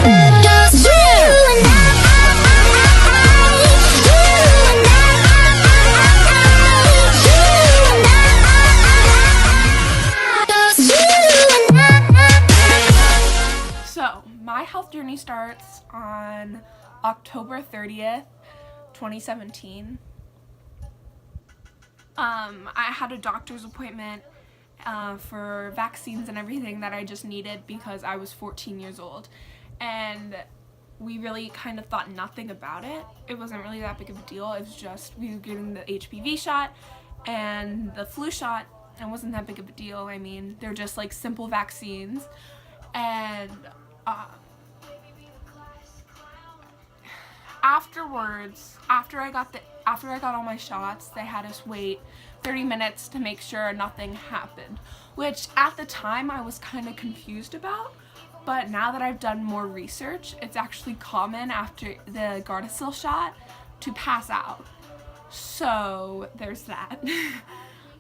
Just you and So, my health journey starts on October 30th, 2017. I had a doctor's appointment for vaccines and everything that I just needed because I was 14 years old. And we really kind of thought nothing about it. It wasn't really that big of a deal. It was just we were getting the HPV shot and the flu shot. It wasn't that big of a deal. I mean, they're just like simple vaccines. And afterwards, after I got all my shots, they had us wait 30 minutes to make sure nothing happened, which at the time I was kind of confused about. But now that I've done more research, it's actually common after the Gardasil shot to pass out. So there's that.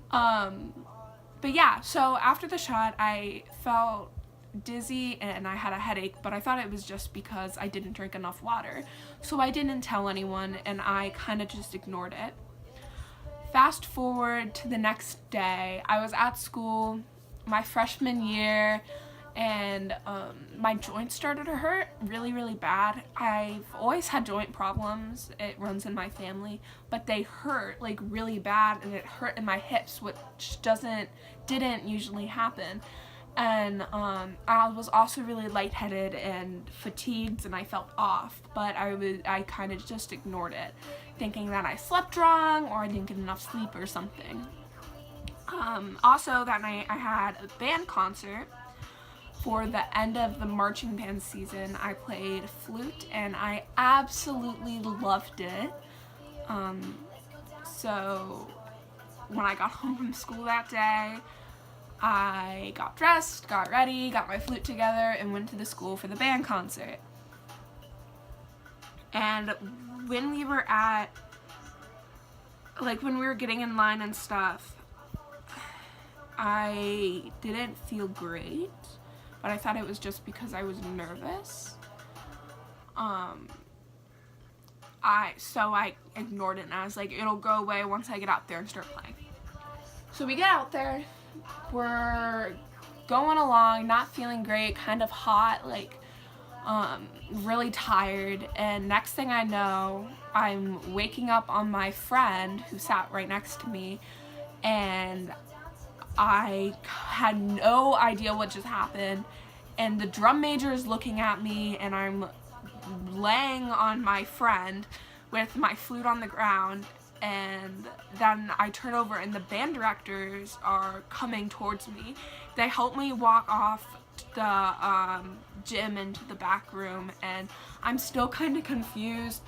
But yeah, so after the shot, I felt dizzy and I had a headache, but I thought it was just because I didn't drink enough water. So I didn't tell anyone and I kind of just ignored it. Fast forward to the next day, I was at school my freshman year and my joints started to hurt really, really bad. I've always had joint problems. It runs in my family, but they hurt like really bad, and it hurt in my hips, which didn't usually happen. And I was also really lightheaded and fatigued, and I felt off, but I kind of just ignored it, thinking that I slept wrong or I didn't get enough sleep or something. Also that night I had a band concert. For the end of the marching band season, I played flute and I absolutely loved it. So when I got home from school that day, I got dressed, got ready, got my flute together, and went to the school for the band concert. And when we were getting in line and stuff, I didn't feel great. But I thought it was just because I was nervous. So I ignored it and I was like, it'll go away once I get out there and start playing. So we get out there, we're going along, not feeling great, kind of hot, like really tired, and next thing I know, I'm waking up on my friend who sat right next to me, and I had no idea what just happened, and the drum major is looking at me, and I'm laying on my friend with my flute on the ground, and then I turn over and the band directors are coming towards me. They help me walk off the gym into the back room, and I'm still kind of confused.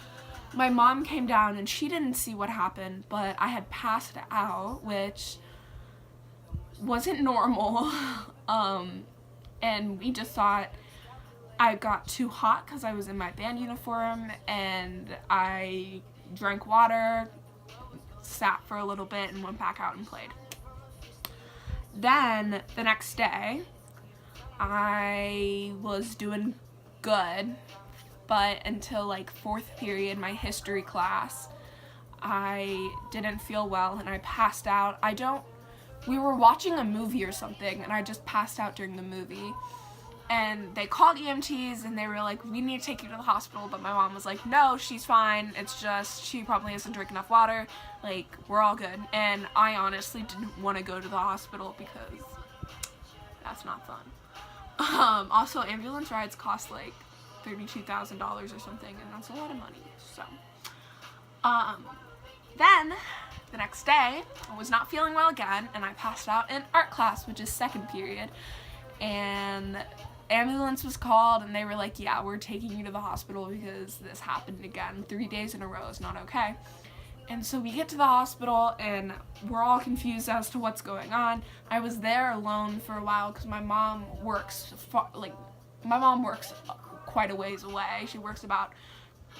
My mom came down and she didn't see what happened, but I had passed out, which wasn't normal. And we just thought I got too hot because I was in my band uniform, and I drank water, sat for a little bit, and went back out and played. Then the next day I was doing good, but until like fourth period, my history class, I didn't feel well and I passed out. We were watching a movie or something, and I just passed out during the movie. And they called EMTs, and they were like, we need to take you to the hospital. But my mom was like, no, she's fine. It's just she probably doesn't drink enough water. Like, we're all good. And I honestly didn't want to go to the hospital because that's not fun. Also, ambulance rides cost like $32,000 or something, and that's a lot of money. So, then the next day, I was not feeling well again, and I passed out in art class, which is second period, and ambulance was called, and they were like, yeah, we're taking you to the hospital because this happened again. 3 days in a row is not okay. And so we get to the hospital, and we're all confused as to what's going on. I was there alone for a while because my mom works quite a ways away. She works about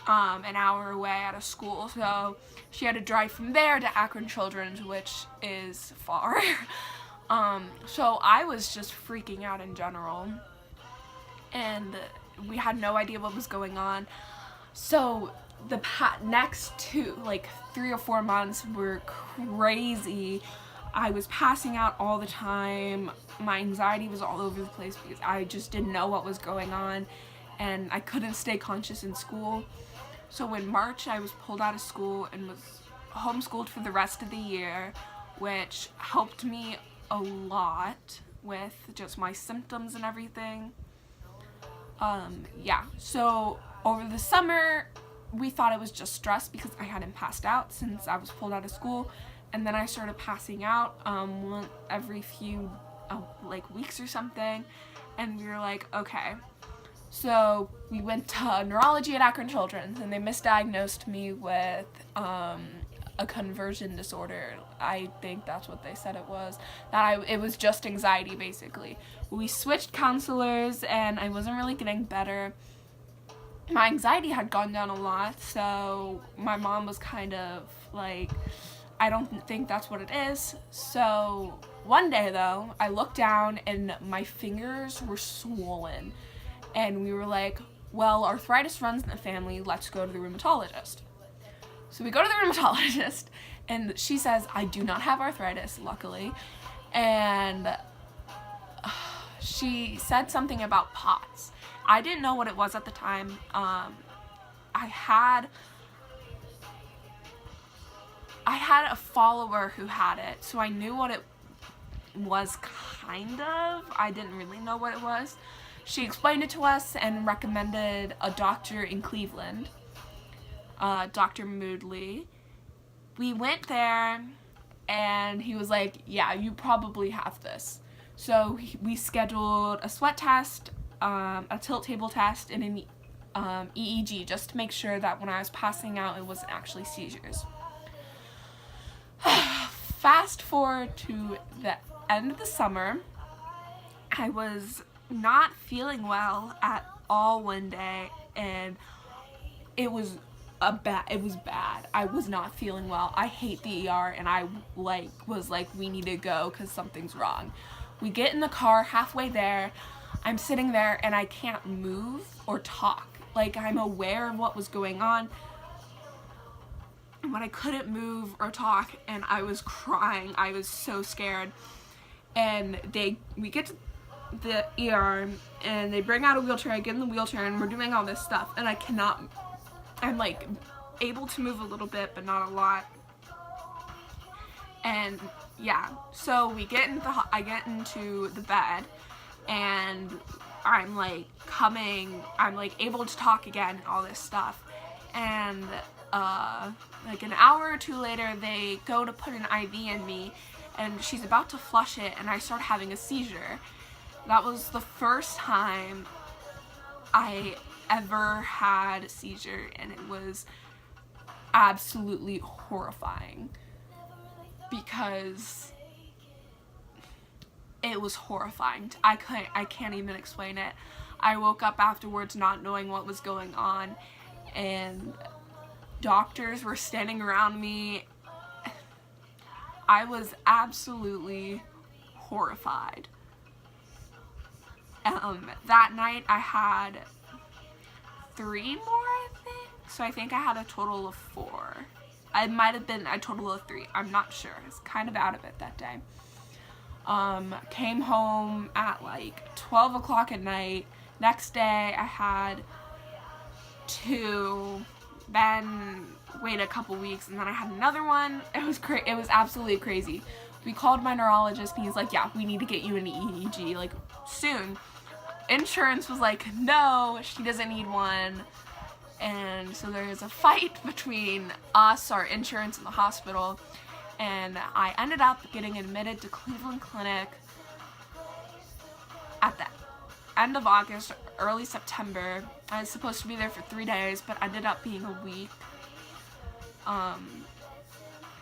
an hour away at a school, so she had to drive from there to Akron Children's, which is far. So I was just freaking out in general, and we had no idea what was going on. So the next 3 or 4 months were crazy. I was passing out all the time. My anxiety was all over the place because I just didn't know what was going on, and I couldn't stay conscious in school. So in March, I was pulled out of school and was homeschooled for the rest of the year, which helped me a lot with just my symptoms and everything. Yeah, so over the summer, we thought it was just stress because I hadn't passed out since I was pulled out of school. And then I started passing out every few weeks or something, and we were like, okay. So we went to neurology at Akron Children's, and they misdiagnosed me with a conversion disorder. I think that's what they said it was. It was just anxiety, basically. We switched counselors, and I wasn't really getting better. My anxiety had gone down a lot, so my mom was kind of like, I don't think that's what it is. So one day though, I looked down and my fingers were swollen, and we were like, well, arthritis runs in the family, let's go to the rheumatologist. So we go to the rheumatologist, and she says I do not have arthritis, luckily, and she said something about POTS. I didn't know what it was at the time. I had a follower who had it, so I knew what it was, kind of. I didn't really know what it was. She explained it to us and recommended a doctor in Cleveland, Dr. Moodley. We went there, and he was like, yeah, you probably have this. So we scheduled a sweat test, a tilt table test, and an EEG, just to make sure that when I was passing out, it wasn't actually seizures. Fast forward to the end of the summer, I was not feeling well at all one day, and it was bad. I was not feeling well. I hate the ER, and I was like, we need to go because something's wrong. We get in the car, halfway there, I'm sitting there and I can't move or talk. Like, I'm aware of what was going on, when I couldn't move or talk, and I was crying. I was so scared. And we get to the ER, and they bring out a wheelchair. I get in the wheelchair, and we're doing all this stuff, and I'm like able to move a little bit, but not a lot. And yeah, so I get into the bed, and I'm able to talk again and all this stuff. And an hour or two later, they go to put an IV in me, and she's about to flush it, and I start having a seizure. That was the first time I ever had a seizure, and it was absolutely horrifying because it was horrifying. I can't even explain it. I woke up afterwards not knowing what was going on, and doctors were standing around me. I was absolutely horrified. That night I had 3 more, I think. So I think I had a total of 4. It might have been a total of 3. I'm not sure. I was kind of out of it that day. Came home at 12 o'clock at night. Next day I had 2. Then wait a couple weeks, and then I had another one. It was absolutely crazy. We called my neurologist, and he's like, yeah, we need to get you an EEG, soon. Insurance was like, no, she doesn't need one. And so there was a fight between us, our insurance, and the hospital, and I ended up getting admitted to Cleveland Clinic at the end of August, early September. I was supposed to be there for 3 days, but ended up being a week.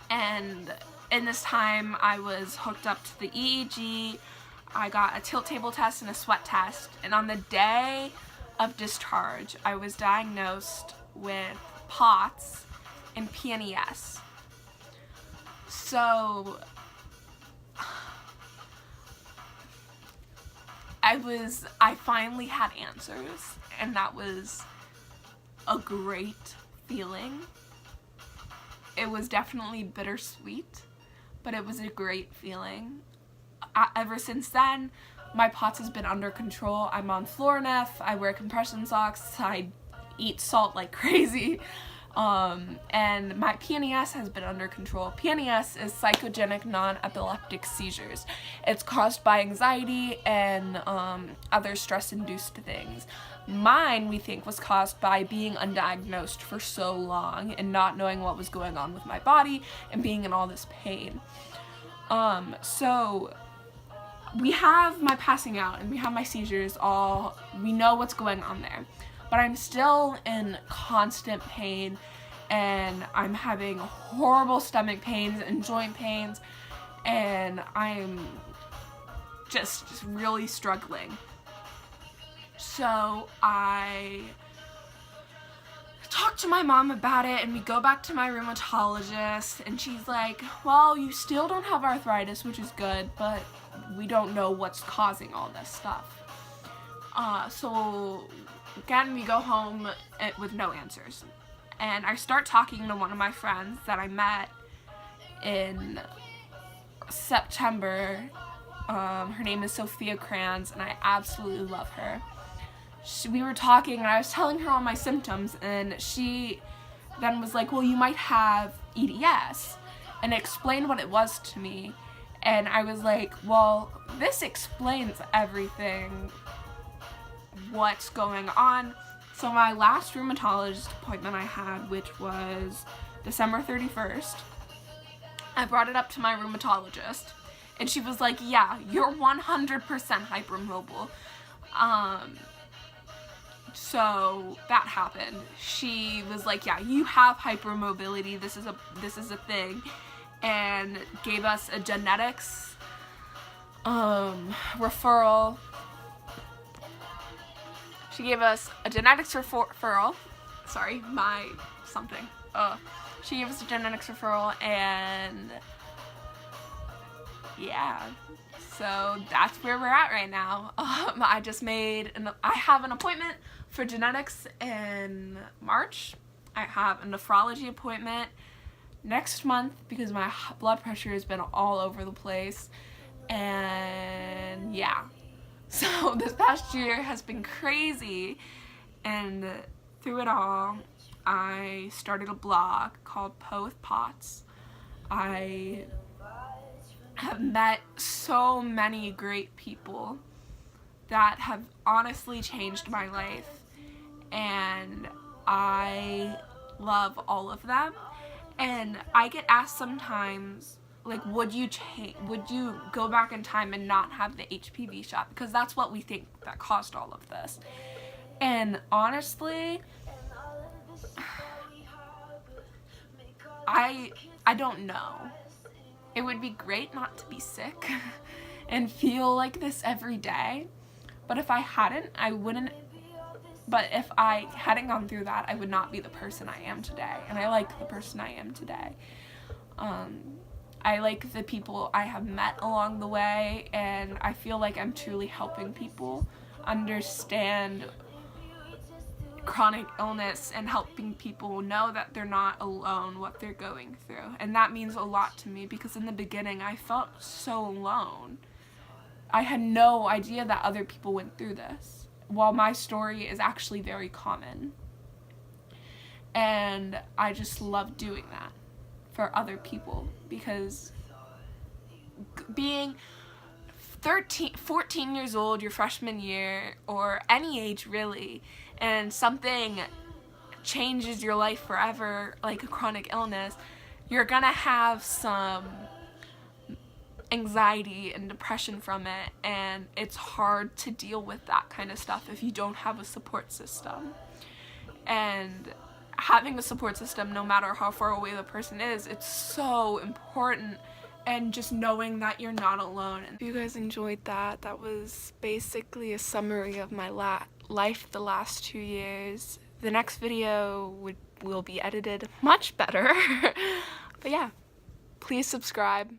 And in this time, I was hooked up to the EEG. I got a tilt table test and a sweat test. And on the day of discharge, I was diagnosed with POTS and PNES. So I finally had answers, and that was a great feeling. It was definitely bittersweet, but it was a great feeling. Ever since then, my POTS has been under control. I'm on Florinef, I wear compression socks, I eat salt like crazy, and my PNES has been under control. PNES is psychogenic non-epileptic seizures. It's caused by anxiety and other stress-induced things. Mine, we think, was caused by being undiagnosed for so long and not knowing what was going on with my body and being in all this pain. So we have my passing out and we have my seizures we know what's going on there. But I'm still in constant pain, and I'm having horrible stomach pains and joint pains, and I'm just really struggling. So I talked to my mom about it, and we go back to my rheumatologist, and she's like, well, you still don't have arthritis, which is good, but we don't know what's causing all this stuff. So again, we go home with no answers. And I start talking to one of my friends that I met in September. Her name is Sophia Kranz, and I absolutely love her. We were talking, and I was telling her all my symptoms, and she then was like, well, you might have EDS, and explained what it was to me. And I was like, well, this explains everything, what's going on. So my last rheumatologist appointment I had, which was December 31st, I brought it up to my rheumatologist, and she was like, yeah, you're 100% hypermobile. So that happened. She was like, yeah, you have hypermobility, this is a thing, and gave us a genetics referral. She gave us a genetics referral. Sorry, she gave us a genetics referral, and yeah, so that's where we're at right now. I have an appointment for genetics in March. I have a nephrology appointment next month because my blood pressure has been all over the place, and yeah. So this past year has been crazy, and through it all, I started a blog called Poe with POTS. I have met so many great people that have honestly changed my life, and I love all of them. And I get asked sometimes, like, would you go back in time and not have the HPV shot? Because that's what we think that caused all of this. And honestly, I don't know. It would be great not to be sick and feel like this every day. But if I hadn't, but if I hadn't gone through that, I would not be the person I am today. And I like the person I am today. I like the people I have met along the way, and I feel like I'm truly helping people understand chronic illness and helping people know that they're not alone what they're going through. And that means a lot to me, because in the beginning I felt so alone. I had no idea that other people went through this, while my story is actually very common. And I just love doing that for other people, because being 14 years old, your freshman year, or any age really, and something changes your life forever, like a chronic illness, you're gonna have some anxiety and depression from it, and it's hard to deal with that kind of stuff if you don't have a support system. And having a support system, no matter how far away the person is, it's so important. And just knowing that you're not alone. If you guys enjoyed that, that was basically a summary of my life the last 2 years. The next video will be edited much better. But yeah, please subscribe.